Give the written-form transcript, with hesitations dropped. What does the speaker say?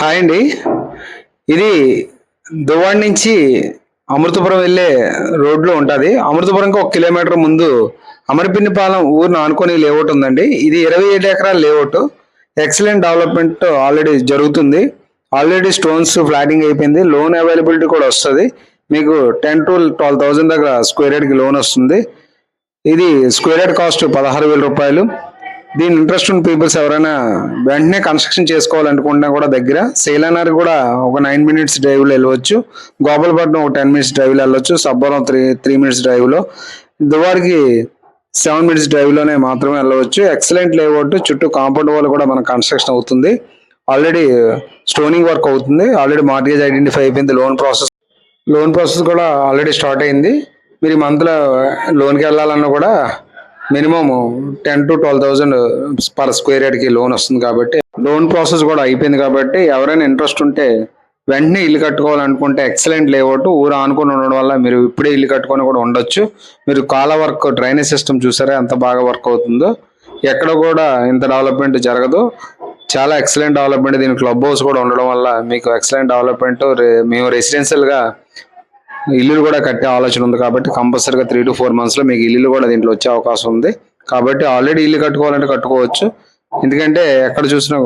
Hi అండి. ఇది దువ్వాడ నుంచి అమృతపురం వెళ్ళే రోడ్లో ఉంటుంది. అమృతపురంకి 1 కిలోమీటర్ ముందు అమరపిన్నిపాలెం ఊరిని ఆనుకొని లేఅవుట్ ఉందండి. ఇది 27 ఎకరాల లేఅవుట్. ఎక్సలెంట్ డెవలప్మెంట్ ఆల్రెడీ జరుగుతుంది. ఆల్రెడీ స్టోన్స్ ఫ్లాటింగ్ అయిపోయింది. లోన్ అవైలబిలిటీ కూడా వస్తుంది. మీకు 10 to 12,000 దగ్గర స్క్వేర్ యార్డ్కి లోన్ వస్తుంది. ఇది స్క్వేర్ యార్డ్ కాస్ట్ 16,000 రూపాయలు. దీని ఇంట్రెస్ట్ ఉన్న పీపుల్స్ ఎవరైనా వెంటనే కన్స్ట్రక్షన్ చేసుకోవాలనుకుంటున్నా కూడా దగ్గర సేలనార్ కూడా ఒక 9 minutes డ్రైవ్లో వెళ్ళవచ్చు. గోపాలపట్నం ఒక 10 minutes డ్రైవ్లో వెళ్ళవచ్చు. సబ్బవరం 3 minutes డ్రైవ్లో, దువాడికి 7 minutes డ్రైవ్లోనే మాత్రమే వెళ్ళవచ్చు. Excellent layout. చుట్టూ కాంపౌండ్ వాల్ కూడా మన కన్స్ట్రక్షన్ అవుతుంది. ఆల్రెడీ స్టోనింగ్ వర్క్ అవుతుంది. ఆల్రెడీ మార్గేజ్ ఐడెంటిఫై అయిపోయింది. లోన్ ప్రాసెస్ కూడా ఆల్రెడీ స్టార్ట్ అయింది. మీరు ఈ మంత్లో లోన్కి వెళ్ళాలన్నా కూడా మినిమం 10 to 12,000 పర్ స్క్వేర్ యార్డ్కి లోన్ వస్తుంది. కాబట్టి లోన్ ప్రాసెస్ కూడా అయిపోయింది. కాబట్టి ఎవరైనా ఇంట్రెస్ట్ ఉంటే వెంటనే ఇల్లు కట్టుకోవాలనుకుంటే ఎక్సలెంట్ లేఅవుట్. ఊరు ఆనుకొని ఉండడం వల్ల మీరు ఇప్పుడే ఇల్లు కట్టుకొని కూడా ఉండొచ్చు. మీరు కాల వర్క్, డ్రైనేజ్ సిస్టమ్ చూసారా ఎంత బాగా వర్క్ అవుతుందో. ఎక్కడ కూడా ఇంత డెవలప్మెంట్ జరగదు. చాలా ఎక్సలెంట్ డెవలప్మెంట్. దీని క్లబ్ హౌస్ కూడా ఉండడం వల్ల మీకు ఎక్సలెంట్ డెవలప్మెంట్. మేము రెసిడెన్షియల్గా ఇల్లు కూడా కట్టే ఆలోచన ఉంది. కాబట్టి కంపల్సరీగా 3 to 4 monthsలో మీకు ఇల్లు కూడా దీంట్లో వచ్చే అవకాశం ఉంది. కాబట్టి ఆల్రెడీ ఇల్లు కట్టుకోవాలంటే కట్టుకోవచ్చు. ఎందుకంటే ఎక్కడ చూసినా